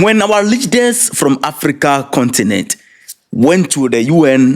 When our leaders from Africa continent went to the UN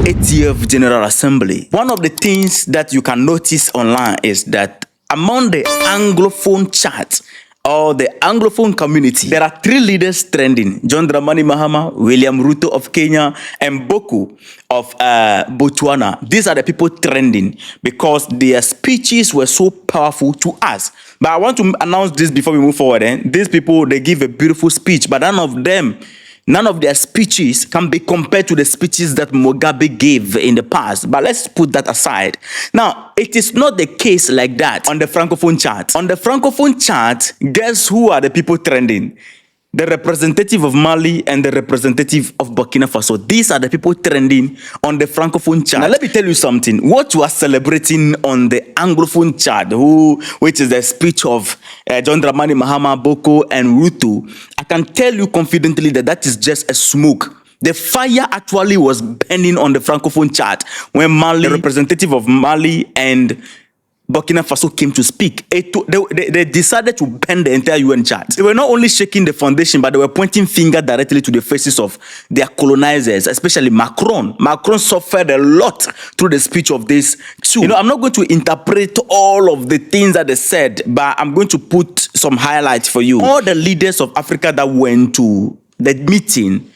80th General Assembly, one of the things that you can notice online is that among the Anglophone chat or the Anglophone community, there are three leaders trending: John Dramani Mahama, William Ruto of Kenya, and Boko of Botswana. These are the people trending because their speeches were so powerful to us. But I want to announce this before we move forward. These people, they give a beautiful speech, but none of their speeches can be compared to the speeches that Mugabe gave in the past. But let's put that aside. Now, it is not the case like that on the Francophone chart. On the Francophone chart, guess who are the people trending? The representative of Mali and the representative of Burkina Faso. These are the people trending on the Francophone chart. Now, let me tell you something. What you are celebrating on the Anglophone chart, which is the speech of John Dramani Mahama, Boko, and Ruto, I can tell you confidently that that is just a smoke. The fire actually was burning on the Francophone chart when Mali, the representative of Mali and Burkina Faso came to speak. They decided to burn the entire UN chart. They were not only shaking the foundation, but they were pointing finger directly to the faces of their colonizers, especially Macron. Macron suffered a lot through the speech of this too. I'm not going to interpret all of the things that they said, but I'm going to put some highlights for you. All the leaders of Africa that went to the meeting,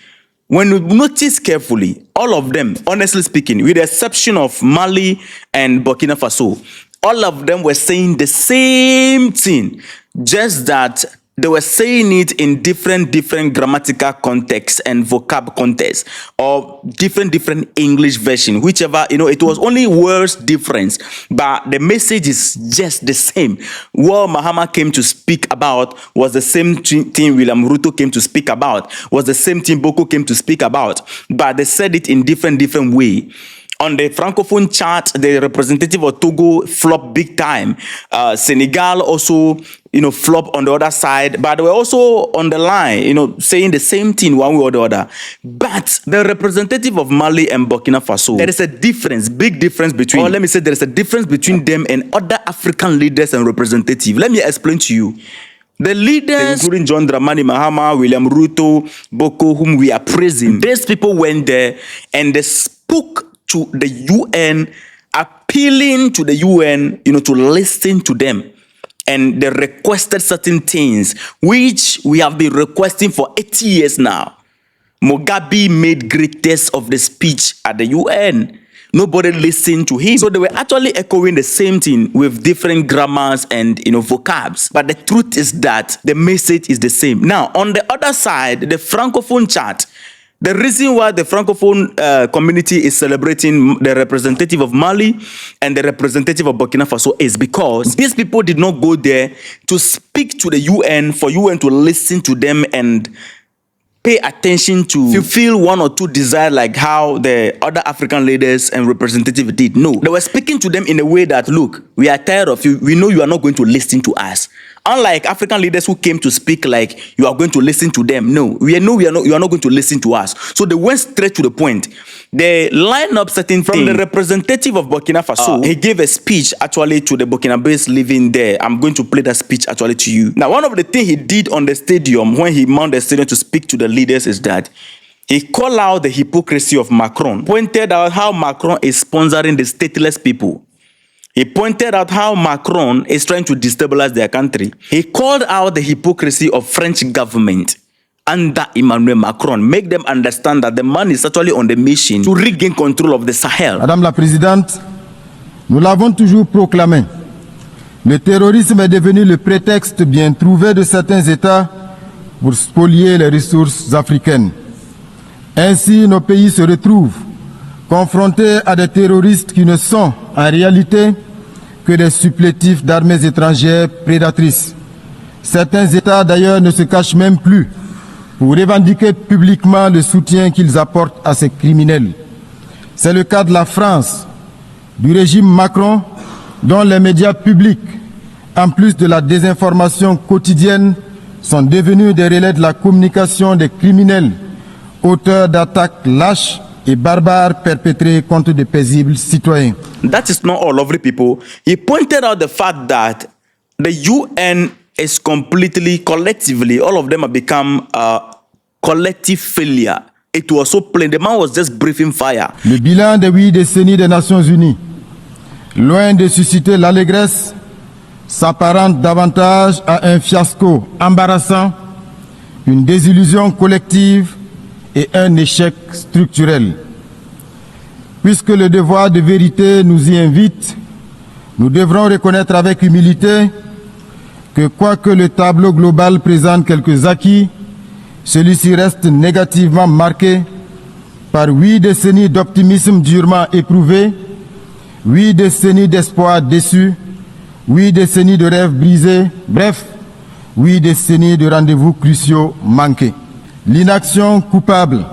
when you notice carefully, all of them, honestly speaking, with the exception of Mali and Burkina Faso, all of them were saying the same thing, just that they were saying it in different grammatical contexts and vocab contexts, or different English version, whichever, it was only words difference, but the message is just the same. What Mahama came to speak about was the same thing William Ruto came to speak about, was the same thing Boko came to speak about, but they said it in different way. On the Francophone chart, the representative of Togo flopped big time. Senegal also, flopped on the other side, but they were also on the line, saying the same thing one way or the other. But the representative of Mali and Burkina Faso, there is a difference, big difference between, or let me say there is a difference between them and other African leaders and representatives. Let me explain to you. The leaders, including John Dramani Mahama, William Ruto, Boko, whom we are praising, these people went there and they spoke to the UN, appealing to the UN, to listen to them. And they requested certain things, which we have been requesting for 80 years now. Mugabe made great use of the speech at the UN. Nobody listened to him. So they were actually echoing the same thing with different grammars and, vocabs. But the truth is that the message is the same. Now, on the other side, the Francophone chart, the reason why the Francophone community is celebrating the representative of Mali and the representative of Burkina Faso is because these people did not go there to speak to the UN, for UN to listen to them and pay attention to fulfill one or two desires like how the other African leaders and representatives did. No, they were speaking to them in a way that, look, we are tired of you. We know you are not going to listen to us. Unlike African leaders who came to speak like you are going to listen to them. No, you are not going to listen to us. So they went straight to the point. They lined up certain things. From the representative of Burkina Faso, he gave a speech actually to the Burkinabés living there. I'm going to play that speech actually to you. Now, one of the things he did on the stadium when he mounted the stadium to speak to the leaders is that he called out the hypocrisy of Macron, pointed out how Macron is sponsoring the stateless people. He pointed out how Macron is trying to destabilize their country. He called out the hypocrisy of French government under Emmanuel Macron, make them understand that the man is actually on the mission to regain control of the Sahel. Madame la Présidente, nous l'avons toujours proclamé. Le terrorisme est devenu le prétexte bien trouvé de certains États pour spolier les ressources africaines. Ainsi, nos pays se retrouvent confrontés à des terroristes qui ne sont en réalité que des supplétifs d'armées étrangères prédatrices. Certains États d'ailleurs ne se cachent même plus pour revendiquer publiquement le soutien qu'ils apportent à ces criminels. C'est le cas de la France, du régime Macron, dont les médias publics, en plus de la désinformation quotidienne, sont devenus des relais de la communication des criminels, auteurs d'attaques lâches et barbares perpétrés contre de paisibles citoyens. That is not all, lovely people. He pointed out the fact that the UN is completely, collectively, all of them have become a collective failure. It was so plain. The man was just breathing fire. Le bilan des 8 décennies des Nations Unies, loin de susciter l'allégresse, s'apparente davantage à un fiasco embarrassant, une désillusion collective et un échec structurel. Puisque le devoir de vérité nous y invite, nous devrons reconnaître avec humilité que quoique le tableau global présente quelques acquis, celui-ci reste négativement marqué par 8 décennies d'optimisme durement éprouvé, 8 décennies d'espoir déçus, 8 décennies de rêves brisés, bref, 8 décennies de rendez-vous cruciaux manqués. L'inaction coupable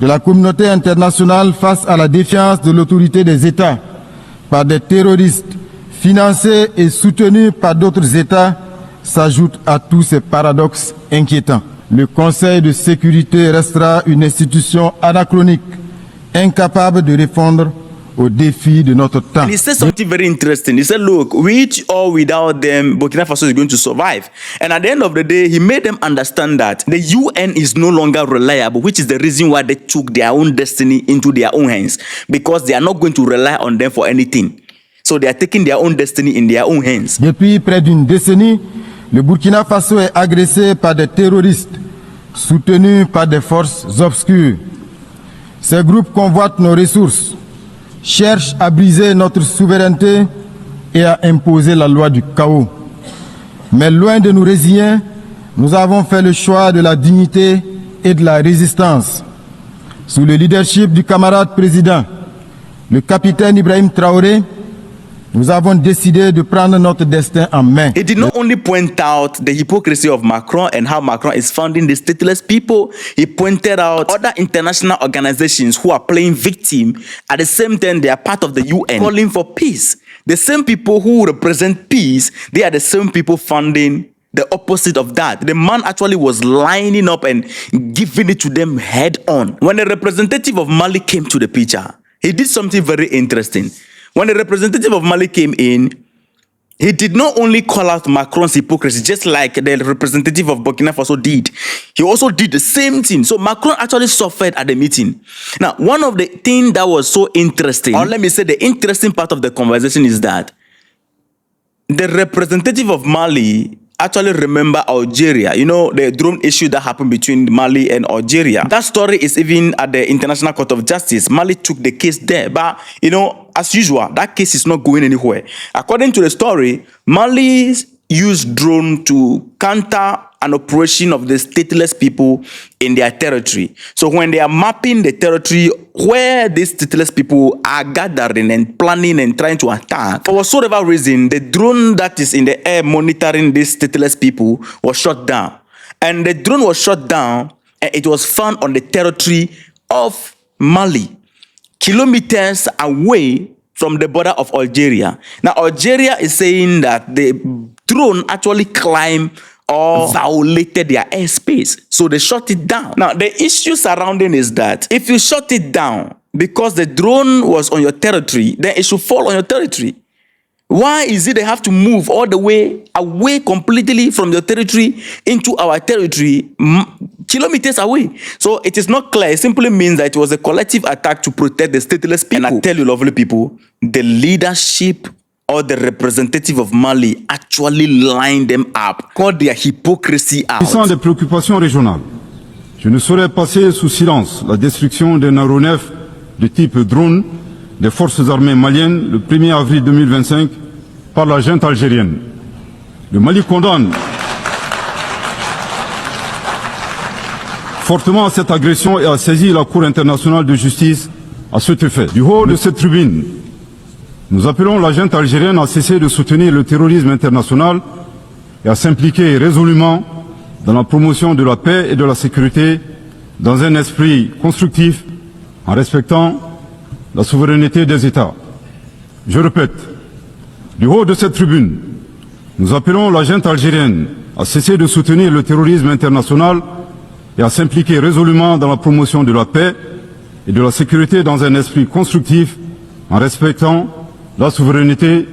de la communauté internationale face à la défiance de l'autorité des États par des terroristes financés et soutenus par d'autres États s'ajoute à tous ces paradoxes inquiétants. Le Conseil de sécurité restera une institution anachronique, incapable de répondre aux défis de notre temps. And he said something very interesting. He said, look, with or without them, Burkina Faso is going to survive. And at the end of the day, he made them understand that the UN is no longer reliable, which is the reason why they took their own destiny into their own hands, because they are not going to rely on them for anything. So they are taking their own destiny in their own hands. Depuis près d'une décennie, le Burkina Faso est agressé par des terroristes soutenus par des forces obscures. Ces groupes convoitent nos ressources, cherchent à briser notre souveraineté et à imposer la loi du chaos. Mais loin de nous résigner, nous avons fait le choix de la dignité et de la résistance. Sous le leadership du camarade président, le capitaine Ibrahim Traoré, nous avons décidé de prendre notre destin en main. He did not only point out the hypocrisy of Macron and how Macron is funding the stateless people, he pointed out other international organizations who are playing victim. At the same time, they are part of the UN calling for peace. The same people who represent peace, they are the same people funding the opposite of that. The man actually was lining up and giving it to them head on. When a representative of Mali came to the picture, he did something very interesting. When the representative of Mali came in, he did not only call out Macron's hypocrisy, just like the representative of Burkina Faso did. He also did the same thing. So Macron actually suffered at the meeting. Now, one of the things that was so interesting, or let me say the interesting part of the conversation, is that the representative of Mali actually remember Algeria. You know, the drone issue that happened between Mali and Algeria. That story is even at the International Court of Justice. Mali took the case there. But, you know, as usual, that case is not going anywhere. According to the story, Mali used drone to counter an operation of the stateless people in their territory. So when they are mapping the territory where these stateless people are gathering and planning and trying to attack, for whatsoever reason, the drone that is in the air monitoring these stateless people was shot down. And the drone was shot down and it was found on the territory of Mali, kilometers away from the border of Algeria. Now, Algeria is saying that the drone actually climbed or violated their airspace. So they shut it down. Now, the issue surrounding is that if you shut it down because the drone was on your territory, then it should fall on your territory. Why is it they have to move all the way away completely from your territory into our territory, kilometers away? So it is not clear. It simply means that it was a collective attack to protect the stateless people. And I tell you, lovely people, the leadership or the representative of Mali actually lined them up, called their hypocrisy out. S'agissant des préoccupations régionales, je ne saurais passer sous silence la destruction d'un aéronef de type drone des forces armées maliennes le 1er avril 2025 par la junte algérienne. Le Mali condamne fortement cette agression et a saisi la Cour internationale de justice à cet effet. Du haut de cette tribune, nous appelons la junte algérienne à cesser de soutenir le terrorisme international et à s'impliquer résolument dans la promotion de la paix et de la sécurité dans un esprit constructif en respectant la souveraineté des États. Je répète, du haut de cette tribune, nous appelons la junte algérienne à cesser de soutenir le terrorisme international et à s'impliquer résolument dans la promotion de la paix et de la sécurité dans un esprit constructif en respectant la souveraineté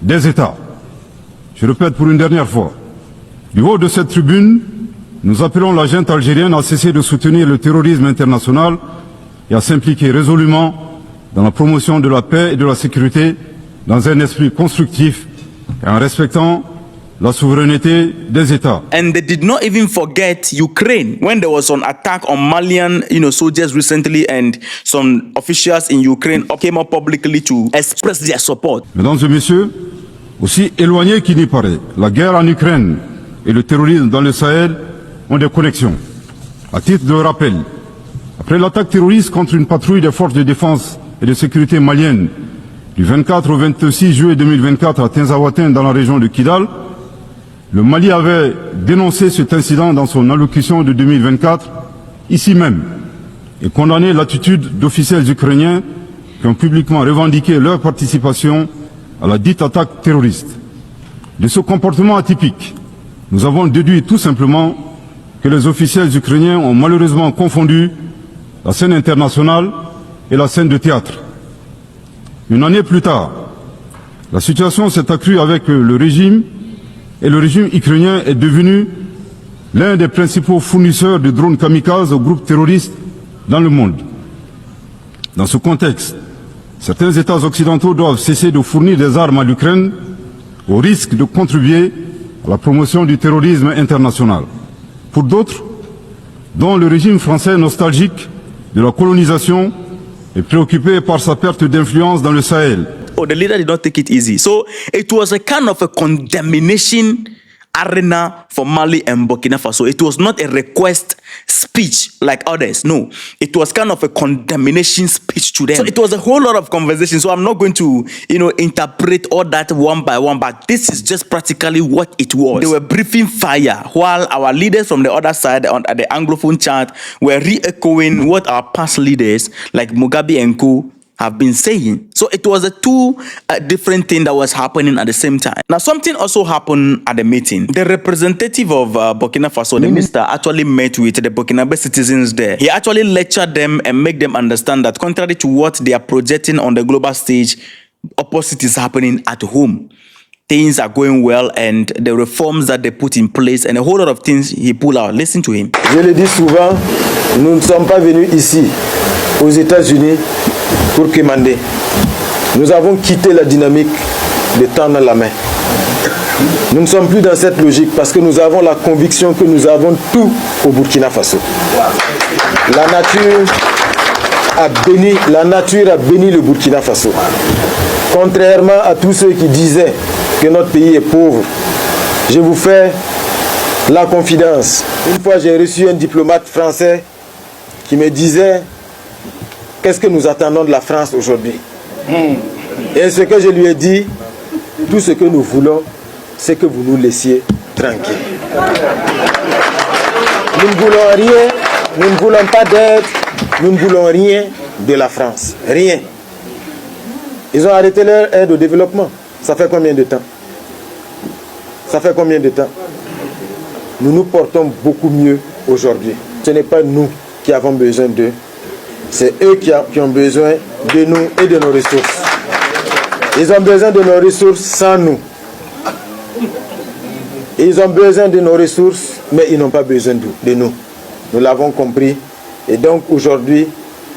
des États. Je répète pour une dernière fois, Du haut de cette tribune, nous appelons la junte algérienne à cesser de soutenir le terrorisme international et à s'impliquer résolument dans la promotion de la paix et de la sécurité dans un esprit constructif et en respectant la souveraineté des États. And they did not even forget Ukraine when there was an attack on Malian, soldiers recently, and some officials in Ukraine came up publicly to express their support. Mesdames et messieurs, aussi éloigné qu'il n'y paraît, la guerre en Ukraine et le terrorisme dans le Sahel ont des connexions. À titre de rappel, après l'attaque terroriste contre une patrouille des forces de défense et de sécurité maliennes du 24 au 26 juillet 2024 à Tinzaouaten dans la région de Kidal, le Mali avait dénoncé cet incident dans son allocution de 2024, ici même, et condamné l'attitude d'officiels ukrainiens qui ont publiquement revendiqué leur participation à la dite attaque terroriste. De ce comportement atypique, nous avons déduit tout simplement que les officiels ukrainiens ont malheureusement confondu la scène internationale et la scène de théâtre. Une année plus tard, la situation s'est accrue avec le régime et le régime ukrainien est devenu l'un des principaux fournisseurs de drones kamikazes aux groupes terroristes dans le monde. Dans ce contexte, certains États occidentaux doivent cesser de fournir des armes à l'Ukraine au risque de contribuer à la promotion du terrorisme international. Pour d'autres, dont le régime français nostalgique de la colonisation est préoccupé par sa perte d'influence dans le Sahel. Oh, the leader did not take it easy. So it was a kind of a condemnation arena for Mali and Burkina Faso. It was not a request speech like others. No, it was kind of a condemnation speech to them. So it was a whole lot of conversation. So I'm not going to, interpret all that one by one, but this is just practically what it was. They were breathing fire while our leaders from the other side at the Anglophone chat were re-echoing what our past leaders like Mugabe and co have been saying. So it was a two different thing that was happening at the same time. Now something also happened at the meeting. The representative of Burkina Faso, the minister, actually met with the Burkinabe citizens there. He actually lectured them and make them understand that contrary to what they are projecting on the global stage, opposite is happening at home. Things are going well and the reforms that they put in place and a whole lot of things he pulled out. Listen to him. Je le dis souvent, nous ne sommes pas venus ici, aux États-Unis, pour quémander. Nous avons quitté la dynamique de tendre la main. Nous ne sommes plus dans cette logique parce que nous avons la conviction que nous avons tout au Burkina Faso. La nature a béni le Burkina Faso. Contrairement à tous ceux qui disaient que notre pays est pauvre, je vous fais la confidence. Une fois, j'ai reçu un diplomate français qui me disait: qu'est-ce que nous attendons de la France aujourd'hui? Et ce que je lui ai dit, tout ce que nous voulons, c'est que vous nous laissiez tranquilles. Nous ne voulons rien, nous ne voulons pas d'aide, nous ne voulons rien de la France. Rien. Ils ont arrêté leur aide au développement. Ça fait combien de temps? Ça fait combien de temps? Nous nous portons beaucoup mieux aujourd'hui. Ce n'est pas nous qui avons besoin d'eux. C'est eux qui ont besoin de nous et de nos ressources. Ils ont besoin de nos ressources sans nous. Ils ont besoin de nos ressources, mais ils n'ont pas besoin de nous. Nous l'avons compris. Et donc aujourd'hui,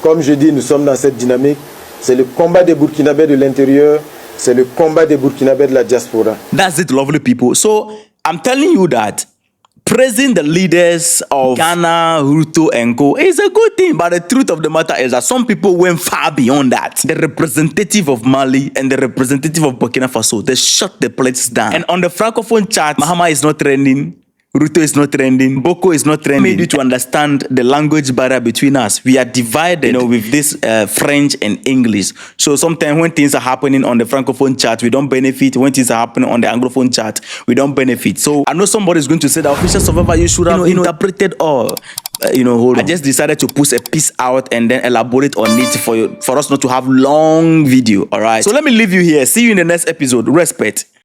comme je dis, nous sommes dans cette dynamique. C'est le combat des Burkinabés de l'intérieur. C'est le combat des Burkinabés de la diaspora. That's it, lovely people. So I'm telling you that praising the leaders of Ghana, Ruto, and Co. is a good thing. But the truth of the matter is that some people went far beyond that. The representative of Mali and the representative of Burkina Faso, they shut the plates down. And on the Francophone chat, Mahama is not trending. Ruto is not trending. Boko is not trending. Made you to understand the language barrier between us. We are divided, with this French and English. So sometimes when things are happening on the Francophone chat, we don't benefit. When things are happening on the Anglophone chat, we don't benefit. So I know somebody is going to say that officials of you should have interpreted all. Hold on. I just decided to push a piece out and then elaborate on it for us not to have long video. All right. So let me leave you here. See you in the next episode. Respect.